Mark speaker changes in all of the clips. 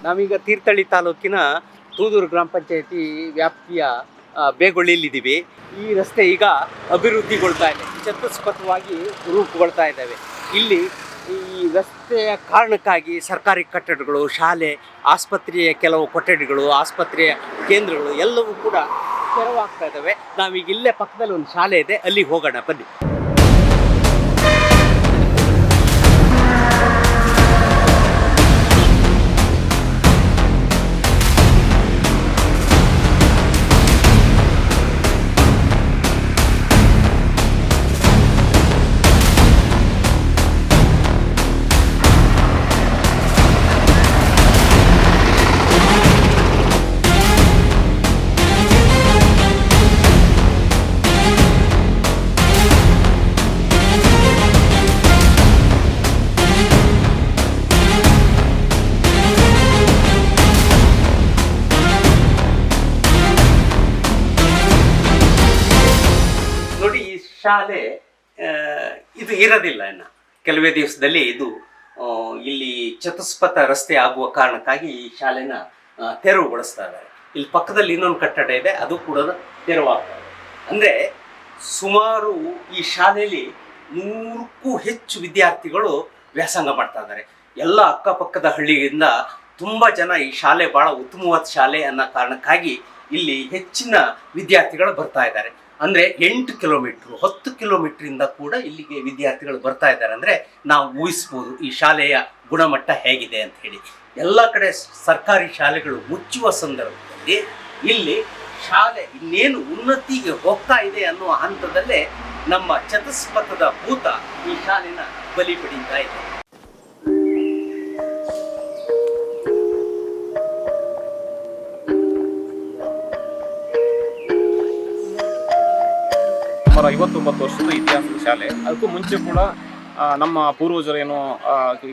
Speaker 1: ನಾವೀಗ ತೀರ್ಥಹಳ್ಳಿ ತಾಲೂಕಿನ ತೂದೂರು ಗ್ರಾಮ ಪಂಚಾಯತಿ ವ್ಯಾಪ್ತಿಯ ಬೇಗೊಳ್ಳಿಯಲ್ಲಿದ್ದೀವಿ. ಈ ರಸ್ತೆ ಈಗ ಅಭಿವೃದ್ಧಿಗೊಳ್ತಾ ಇದೆ, ಚತುಷ್ಪಥವಾಗಿ ರೂಪುಗೊಳ್ತಾ ಇದ್ದಾವೆ. ಇಲ್ಲಿ ಈ ರಸ್ತೆಯ ಕಾರಣಕ್ಕಾಗಿ ಸರ್ಕಾರಿ ಕಟ್ಟಡಗಳು, ಶಾಲೆ, ಆಸ್ಪತ್ರೆಯ ಕೆಲವು ಕೊಠಡಿಗಳು, ಆಸ್ಪತ್ರೆಯ ಕೇಂದ್ರಗಳು ಎಲ್ಲವೂ ಕೂಡ ತೆರವಾಗ್ತಾ ಇದ್ದಾವೆ. ನಾವೀಗ ಇಲ್ಲೇ ಪಕ್ಕದಲ್ಲಿ ಒಂದು ಶಾಲೆ ಇದೆ, ಅಲ್ಲಿಗೆ ಹೋಗೋಣ ಬನ್ನಿ. ಶಾಲೆ ಇದು ಇರೋದಿಲ್ಲ ಇನ್ನು ಕೆಲವೇ ದಿವಸದಲ್ಲಿ. ಇದು ಇಲ್ಲಿ ಚತುಷ್ಪಥ ರಸ್ತೆ ಆಗುವ ಕಾರಣಕ್ಕಾಗಿ ಈ ಶಾಲೆನ ತೆರವುಗೊಳಿಸ್ತಾ ಇದ್ದಾರೆ. ಇಲ್ಲಿ ಪಕ್ಕದಲ್ಲಿ ಇನ್ನೊಂದು ಕಟ್ಟಡ ಇದೆ, ಅದು ಕೂಡ ತೆರವಾಗ್ತದೆ. ಅಂದರೆ ಸುಮಾರು ಈ ಶಾಲೆಯಲ್ಲಿ 100ಕ್ಕೂ ಹೆಚ್ಚು ವಿದ್ಯಾರ್ಥಿಗಳು ವ್ಯಾಸಂಗ ಮಾಡ್ತಾ ಇದ್ದಾರೆ. ಎಲ್ಲ ಅಕ್ಕಪಕ್ಕದ ಹಳ್ಳಿಯಿಂದ ತುಂಬ ಜನ ಈ ಶಾಲೆ ಭಾಳ ಉತ್ತಮವಾದ ಶಾಲೆ ಅನ್ನೋ ಕಾರಣಕ್ಕಾಗಿ ಇಲ್ಲಿ ಹೆಚ್ಚಿನ ವಿದ್ಯಾರ್ಥಿಗಳು ಬರ್ತಾ ಇದ್ದಾರೆ. ಅಂದರೆ 8 ಕಿಲೋಮೀಟ್ರು 10 ಕಿಲೋಮೀಟ್ರಿಂದ ಕೂಡ ಇಲ್ಲಿಗೆ ವಿದ್ಯಾರ್ಥಿಗಳು ಬರ್ತಾ ಇದ್ದಾರೆ. ಅಂದರೆ ನಾವು ಊಹಿಸ್ಬೋದು ಈ ಶಾಲೆಯ ಗುಣಮಟ್ಟ ಹೇಗಿದೆ ಅಂತ ಹೇಳಿ. ಎಲ್ಲ ಕಡೆ ಸರ್ಕಾರಿ ಶಾಲೆಗಳು ಮುಚ್ಚುವ ಸಂದರ್ಭದಲ್ಲಿ ಇಲ್ಲಿ ಶಾಲೆ ಇನ್ನೇನು ಉನ್ನತಿಗೆ ಹೋಗ್ತಾ ಇದೆ ಅನ್ನುವ ಹಂತದಲ್ಲೇ ನಮ್ಮ ಚತುಷ್ಪಥದ ಭೂತ ಈ ಶಾಲೆನ ಬಲಿ ಪಡೀತಾ ಇದೆ.
Speaker 2: ಸುಮಾರು 59 ವರ್ಷದ ಇತಿಹಾಸದ ಶಾಲೆ. ಅದಕ್ಕೂ ಮುಂಚೆ ಕೂಡ ನಮ್ಮ ಪೂರ್ವಜರೇನು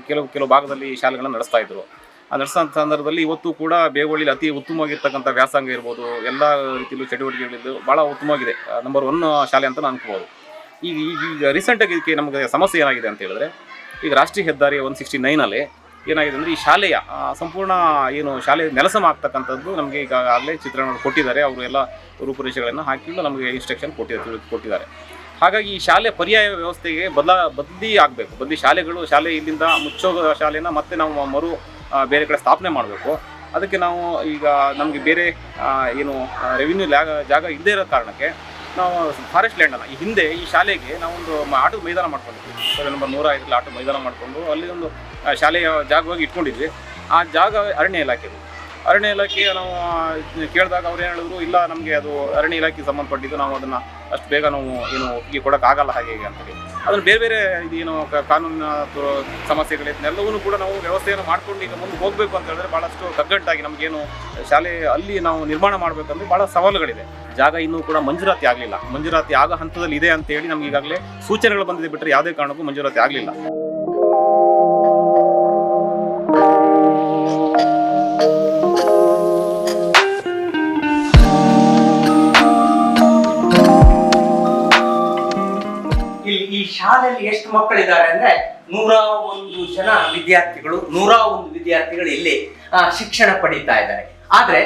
Speaker 2: ಕೆಲವು ಭಾಗದಲ್ಲಿ ಈ ಶಾಲೆಗಳನ್ನು ನಡೆಸ್ತಾ ಇದ್ರು. ಆ ನಡೆಸೋ ಸಂದರ್ಭದಲ್ಲಿ ಇವತ್ತು ಕೂಡ ಬೇಗೊಳ್ಳಿಲಿ ಅತಿ ಉತ್ತಮವಾಗಿರ್ತಕ್ಕಂಥ ವ್ಯಾಸಂಗ ಇರ್ಬೋದು, ಎಲ್ಲ ರೀತಿಯಲ್ಲೂ ಚಟುವಟಿಕೆಗಳಿದ್ದು ಭಾಳ ಉತ್ತಮವಾಗಿದೆ. ನಂಬರ್ 1 ಶಾಲೆ ಅಂತ ಅನ್ಕೋಬೋದು. ಈಗ ರೀಸೆಂಟಾಗಿ ಇದಕ್ಕೆ ನಮಗೆ ಸಮಸ್ಯೆ ಏನಾಗಿದೆ ಅಂತ ಹೇಳಿದ್ರೆ, ಈಗ ರಾಷ್ಟ್ರೀಯ ಹೆದ್ದಾರಿ 169 ಏನಾಗಿದೆ ಅಂದರೆ ಈ ಶಾಲೆಯ ಸಂಪೂರ್ಣ ಏನು ಶಾಲೆ ನೆಲಸ ಆಗ್ತಕ್ಕಂಥದ್ದು ನಮಗೆ ಈಗಾಗಲೇ ಚಿತ್ರಣಗಳು ಕೊಟ್ಟಿದ್ದಾರೆ. ಅವರು ಎಲ್ಲ ರೂಪುರೇಷೆಗಳನ್ನು ಹಾಕಿಕೊಂಡು ನಮಗೆ ಇನ್ಸ್ಟ್ರಕ್ಷನ್ ಕೊಟ್ಟಿದ್ದಾರೆ. ಹಾಗಾಗಿ ಈ ಶಾಲೆ ಪರ್ಯಾಯ ವ್ಯವಸ್ಥೆಗೆ ಬದಲಿ ಆಗಬೇಕು. ಶಾಲೆ ಇಲ್ಲಿಂದ ಮುಚ್ಚೋ ಶಾಲೆನ ಮತ್ತೆ ನಾವು ಬೇರೆ ಕಡೆ ಸ್ಥಾಪನೆ ಮಾಡಬೇಕು. ಅದಕ್ಕೆ ನಾವು ಈಗ ನಮಗೆ ಬೇರೆ ಏನು ರೆವಿನ್ಯೂ ಜಾಗ ಇಲ್ಲದೇ ಇರೋ ಕಾರಣಕ್ಕೆ ನಾವು ಫಾರೆಸ್ಟ್ ಲ್ಯಾಂಡನ್ನು ಈ ಹಿಂದೆ ಈ ಶಾಲೆಗೆ ನಾವೊಂದು ಆಟದ ಮೈದಾನ ಮಾಡ್ಕೊಂಡಿದ್ವಿ. ನಂಬರ್ 105 ಆಟದ ಮೈದಾನ ಮಾಡಿಕೊಂಡು ಅಲ್ಲಿ ಒಂದು ಶಾಲೆಯ ಜಾಗವಾಗಿ ಇಟ್ಕೊಂಡಿದ್ವಿ. ಆ ಜಾಗ ಅರಣ್ಯ ಇಲಾಖೆಗೆ ನಾವು ಕೇಳಿದಾಗ ಅವ್ರು ಏನು ಹೇಳಿದ್ರು, ಇಲ್ಲ ನಮಗೆ ಅದು ಅರಣ್ಯ ಇಲಾಖೆಗೆ ಸಂಬಂಧಪಟ್ಟಿದ್ದು, ನಾವು ಅದನ್ನು ಅಷ್ಟು ಬೇಗ ನಾವು ಒಪ್ಪಿಗೆ ಕೊಡೋಕ್ಕಾಗಲ್ಲ ಹಾಗೆ ಅಂತೇಳಿ. ಅದನ್ನು ಬೇರೆ ಇದೇನು ಕಾನೂನಿನ ಸಮಸ್ಯೆಗಳನ್ನೆಲ್ಲವೂ ಕೂಡ ನಾವು ವ್ಯವಸ್ಥೆಯನ್ನು ಮಾಡ್ಕೊಂಡು ಈಗ ಮುಂದೆ ಹೋಗಬೇಕು ಅಂತ ಹೇಳಿದ್ರೆ ಭಾಳಷ್ಟು ಕಗ್ಗಟ್ಟಾಗಿ ನಮಗೇನು ಶಾಲೆ ಅಲ್ಲಿ ನಾವು ನಿರ್ಮಾಣ ಮಾಡಬೇಕಂದ್ರೆ ಭಾಳ ಸವಾಲುಗಳಿದೆ. ಜಾಗ ಇನ್ನೂ ಕೂಡ ಮಂಜೂರಾತಿ ಆಗಲಿಲ್ಲ. ಮಂಜೂರಾತಿ ಆಗೋ ಹಂತದಲ್ಲಿ ಇದೆ ಅಂತೇಳಿ ನಮ್ಗೆ ಈಗಾಗಲೇ ಸೂಚನೆಗಳು ಬಂದಿದೆ, ಬಿಟ್ಟರೆ ಯಾವುದೇ ಕಾರಣಕ್ಕೂ ಮಂಜೂರಾತಿ ಆಗಲಿಲ್ಲ.
Speaker 1: ಈ ಶಾಲೆಯಲ್ಲಿ ಎಷ್ಟು ಮಕ್ಕಳಿದ್ದಾರೆ ಅಂದ್ರೆ 101 ಜನ ವಿದ್ಯಾರ್ಥಿಗಳು, 101 ವಿದ್ಯಾರ್ಥಿಗಳು ಇಲ್ಲಿ ಶಿಕ್ಷಣ ಪಡೀತಾ ಇದ್ದಾರೆ. ಆದ್ರೆ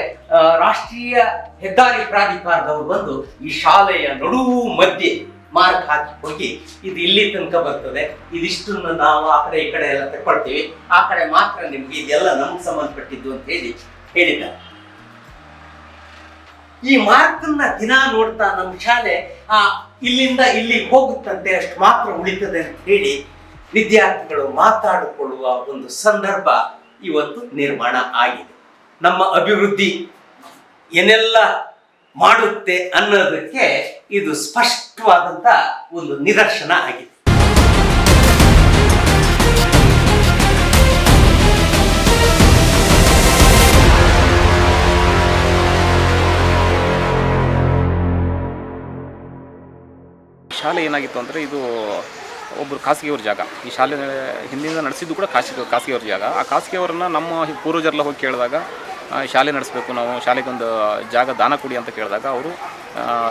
Speaker 1: ರಾಷ್ಟ್ರೀಯ ಹೆದ್ದಾರಿ ಪ್ರಾಧಿಕಾರದವರು ಬಂದು ಈ ಶಾಲೆಯ ನಡುವು ಮಧ್ಯೆ ಮಾರ್ಕ್ ಹಾಕಿ ಹೋಗಿ ಇದು ಇಲ್ಲಿ ತನಕ ಬರ್ತದೆ, ಇದಿಷ್ಟನ್ನು ನಾವು ಆ ಕಡೆ ಈ ಕಡೆ ಎಲ್ಲ ತಗೊಳ್ತೀವಿ, ಆ ಕಡೆ ಮಾತ್ರ ನಿಮ್ಗೆ ಇದೆಲ್ಲ ನಮ್ಗೆ ಸಂಬಂಧಪಟ್ಟಿದ್ದು ಅಂತ ಹೇಳಿದ್ದಾರೆ. ಈ ಮಾರ್ಕನ್ನ ದಿನ ನೋಡ್ತಾ ನಮ್ಮ ಶಾಲೆ ಇಲ್ಲಿಂದ ಇಲ್ಲಿಗೆ ಹೋಗುತ್ತಂತೆ, ಅಷ್ಟು ಮಾತ್ರ ಉಳಿತದೆ ಅಂತ ಹೇಳಿ ವಿದ್ಯಾರ್ಥಿಗಳು ಮಾತಾಡಿಕೊಳ್ಳುವ ಒಂದು ಸಂದರ್ಭ ಇವತ್ತು ನಿರ್ಮಾಣ ಆಗಿದೆ. ನಮ್ಮ ಅಭಿವೃದ್ಧಿ ಏನೆಲ್ಲ ಮಾಡುತ್ತೆ ಅನ್ನೋದಕ್ಕೆ ಇದು ಸ್ಪಷ್ಟವಾದಂತ ಒಂದು ನಿದರ್ಶನ ಆಗಿದೆ.
Speaker 2: ಶಾಲೆ ಏನಾಗಿತ್ತು ಅಂದರೆ, ಇದು ಒಬ್ಬರು ಖಾಸಗಿಯವ್ರ ಜಾಗ. ಈ ಶಾಲೆ ಹಿಂದಿನಿಂದ ನಡೆಸಿದ್ದು ಕೂಡ ಖಾಸಗಿಯವ್ರ ಜಾಗ. ಆ ಖಾಸಗಿಯವರನ್ನ ನಮ್ಮ ಪೂರ್ವಜರೆಲ್ಲ ಹೋಗಿ ಕೇಳಿದಾಗ ಶಾಲೆ ನಡೆಸಬೇಕು, ನಾವು ಶಾಲೆಗೊಂದು ಜಾಗ ದಾನ ಕೊಡಿ ಅಂತ ಕೇಳಿದಾಗ ಅವರು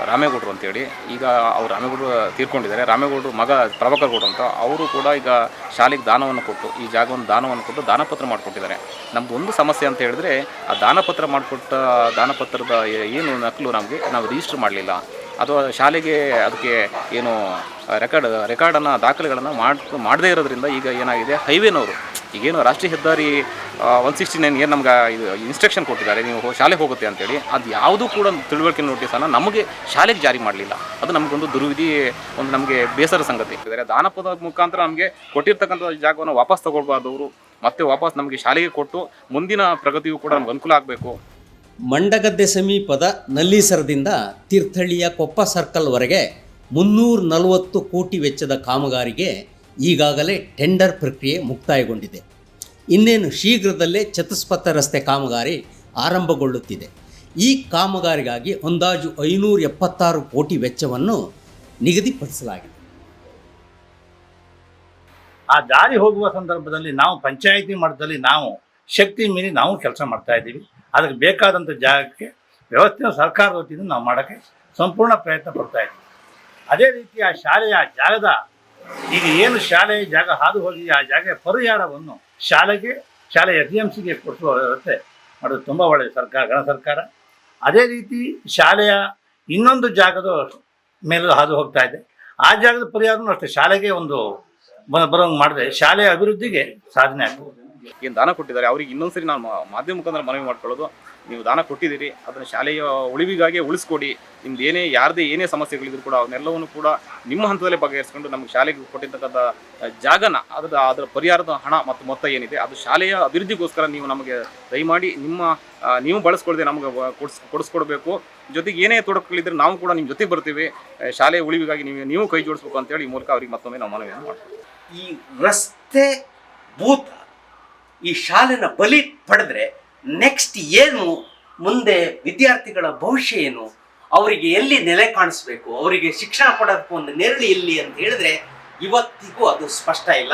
Speaker 2: ರಾಮೇಗೌಡರು ಅಂತೇಳಿ, ಈಗ ಅವರು ರಾಮೇಗೌಡರು ತೀರ್ಕೊಂಡಿದ್ದಾರೆ, ರಾಮೇಗೌಡರು ಮಗ ಪ್ರಭಾಕರ್ ಗೌಡ್ರು ಅಂತ ಅವರು ಕೂಡ ಈಗ ಶಾಲೆಗೆ ದಾನವನ್ನು ಕೊಟ್ಟು ಈ ಜಾಗವನ್ನು ದಾನವನ್ನು ಕೊಟ್ಟು ದಾನಪತ್ರ ಮಾಡಿಕೊಟ್ಟಿದ್ದಾರೆ. ನಮ್ಮದು ಒಂದು ಸಮಸ್ಯೆ ಅಂತ ಹೇಳಿದ್ರೆ ಆ ದಾನಪತ್ರ ಮಾಡಿಕೊಟ್ಟ ದಾನಪತ್ರದ ಏನು ನಕಲು ನಾವು ರಿಜಿಸ್ಟರ್ ಮಾಡಲಿಲ್ಲ, ಅಥವಾ ಶಾಲೆಗೆ ಅದಕ್ಕೆ ಏನು ರೆಕಾರ್ಡನ್ನು ದಾಖಲೆಗಳನ್ನು ಮಾಡದೇ ಇರೋದ್ರಿಂದ ಈಗ ಏನಾಗಿದೆ, ಹೈವೇನವರು ಈಗೇನು ರಾಷ್ಟ್ರೀಯ ಹೆದ್ದಾರಿ 169 ಏನು ನಮ್ಗೆ ಇದು ಇನ್ಸ್ಟ್ರಕ್ಷನ್ ಕೊಟ್ಟಿದ್ದಾರೆ, ನೀವು ಶಾಲೆಗೆ ಹೋಗುತ್ತೆ ಅಂತೇಳಿ, ಅದು ಯಾವುದೂ ಕೂಡ ತಿಳುವಳಿಕೆ ನೋಟಿಸನ್ನು ನಮಗೆ ಶಾಲೆಗೆ ಜಾರಿ ಮಾಡಲಿಲ್ಲ. ಅದು ನಮಗೊಂದು ದುರ್ವಿಧಿ, ಒಂದು ನಮಗೆ ಬೇಸರ ಸಂಗತಿ. ದಾನಪದ ಮುಖಾಂತರ ನಮಗೆ ಕೊಟ್ಟಿರ್ತಕ್ಕಂಥ ಜಾಗವನ್ನು ವಾಪಸ್ ತಗೊಳ್ಬಾರ್ದವರು, ಮತ್ತೆ ವಾಪಸ್ ನಮಗೆ ಶಾಲೆಗೆ ಕೊಟ್ಟು ಮುಂದಿನ ಪ್ರಗತಿಯೂ ಕೂಡ ನಮ್ಗೆ ಅನುಕೂಲ ಆಗಬೇಕು.
Speaker 1: ಮಂಡಗದ್ದೆ ಸಮೀಪದ ನಲ್ಲೀಸರದಿಂದ ತೀರ್ಥಹಳ್ಳಿಯ ಕೊಪ್ಪ ಸರ್ಕಲ್ವರೆಗೆ 340 ಕೋಟಿ ವೆಚ್ಚದ ಕಾಮಗಾರಿಗೆ ಈಗಾಗಲೇ ಟೆಂಡರ್ ಪ್ರಕ್ರಿಯೆ ಮುಕ್ತಾಯಗೊಂಡಿದೆ. ಇನ್ನೇನು ಶೀಘ್ರದಲ್ಲೇ ಚತುಷ್ಪಥ ರಸ್ತೆ ಕಾಮಗಾರಿ ಆರಂಭಗೊಳ್ಳುತ್ತಿದೆ. ಈ ಕಾಮಗಾರಿಗಾಗಿ ಅಂದಾಜು 576 ಕೋಟಿ ವೆಚ್ಚವನ್ನು ನಿಗದಿಪಡಿಸಲಾಗಿದೆ.
Speaker 3: ಆ ದಾರಿ ಹೋಗುವ ಸಂದರ್ಭದಲ್ಲಿ ನಾವು ಪಂಚಾಯಿತಿ ಮಟ್ಟದಲ್ಲಿ ನಾವು ಶಕ್ತಿ ಮೀರಿ ನಾವು ಕೆಲಸ ಮಾಡ್ತಾ ಇದ್ದೀವಿ. ಅದಕ್ಕೆ ಬೇಕಾದಂಥ ಜಾಗಕ್ಕೆ ವ್ಯವಸ್ಥೆಯ ಸರ್ಕಾರದ ವತಿಯಿಂದ ನಾವು ಮಾಡೋಕ್ಕೆ ಸಂಪೂರ್ಣ ಪ್ರಯತ್ನ ಪಡ್ತಾ ಇದ್ದೀವಿ. ಅದೇ ರೀತಿ ಆ ಶಾಲೆಯ ಜಾಗದ ಈಗ ಏನು ಶಾಲೆಯ ಜಾಗ ಹಾದು ಹೋಗಿ ಆ ಜಾಗ ಪರಿಹಾರವನ್ನು ಶಾಲೆಯ TMCಗೆ ಕೊಡಿಸುವ ವ್ಯವಸ್ಥೆ ಮಾಡೋದು ತುಂಬ ಒಳ್ಳೆಯ ಗಣ ಸರ್ಕಾರ. ಅದೇ ರೀತಿ ಶಾಲೆಯ ಇನ್ನೊಂದು ಜಾಗದ ಮೇಲೂ ಹಾದು ಹೋಗ್ತಾ ಇದೆ, ಆ ಜಾಗದ ಪರಿಹಾರನೂ ಅಷ್ಟೇ ಶಾಲೆಗೆ ಒಂದು ಬರೋಂಗೆ ಮಾಡಿದ್ರೆ ಶಾಲೆಯ ಅಭಿವೃದ್ಧಿಗೆ ಸಾಧನೆ ಆಗ್ತದೆ.
Speaker 2: ಏನು ದಾನ ಕೊಟ್ಟಿದ್ದಾರೆ ಅವರಿಗೆ ಇನ್ನೊಂದ್ಸರಿ ನಾನು ಮಾಧ್ಯಮ ಮುಖಾಂತರ ಮನವಿ ಮಾಡ್ಕೊಳ್ಳೋದು, ನೀವು ದಾನ ಕೊಟ್ಟಿದ್ದೀರಿ, ಅದನ್ನು ಶಾಲೆಯ ಉಳಿವಿಗಾಗಿ ಉಳಿಸ್ಕೊಡಿ. ನಿಮ್ದು ಯಾರದೇ ಏನೇ ಸಮಸ್ಯೆಗಳಿದ್ರು ಕೂಡ ಅವನ್ನೆಲ್ಲವನ್ನು ಕೂಡ ನಿಮ್ಮ ಹಂತದಲ್ಲೇ ಬಗೆಹರಿಸ್ಕೊಂಡು ನಮಗೆ ಶಾಲೆಗೆ ಕೊಟ್ಟಿರ್ತಕ್ಕಂಥ ಜಾಗನ ಅದರ ಪರಿಹಾರದ ಹಣ ಮತ್ತು ಮೊತ್ತ ಏನಿದೆ ಅದು ಶಾಲೆಯ ಅಭಿವೃದ್ಧಿಗೋಸ್ಕರ ನೀವು ನಮಗೆ ದಯಮಾಡಿ ನೀವು ಬಳಸ್ಕೊಳ್ದೆ ನಮಗೆ ಕೊಡಿಸ್ಕೊಡ್ಬೇಕು. ಜೊತೆಗೆ ಏನೇ ತೊಡಕುಗಳಿದ್ರೆ ನಾವು ಕೂಡ ನಿಮ್ಮ ಜೊತೆಗೆ ಬರ್ತೀವಿ. ಶಾಲೆಯ ಉಳಿವಿಗಾಗಿ ನೀವು ಕೈ ಜೋಡಿಸ್ಬೇಕು ಅಂತೇಳಿ ಈ ಮೂಲಕ ಅವ್ರಿಗೆ ಮತ್ತೊಮ್ಮೆ ನಾವು ಮನವಿಯನ್ನು ಮಾಡ್ತೀವಿ.
Speaker 1: ಈ ರಸ್ತೆ ಭೂತ ಈ ಶಾಲೆನ ಬಲಿ ಪಡೆದ್ರೆ ನೆಕ್ಸ್ಟ್ ಏನು, ಮುಂದೆ ವಿದ್ಯಾರ್ಥಿಗಳ ಭವಿಷ್ಯ ಏನು, ಅವರಿಗೆ ಎಲ್ಲಿ ನೆಲೆ ಕಾಣಿಸ್ಬೇಕು, ಅವರಿಗೆ ಶಿಕ್ಷಣ ಪಡೆದಕ್ಕೆ ಒಂದು ನೆರಳು ಎಲ್ಲಿ ಅಂತ ಹೇಳಿದ್ರೆ ಇವತ್ತಿಗೂ ಅದು ಸ್ಪಷ್ಟ ಇಲ್ಲ.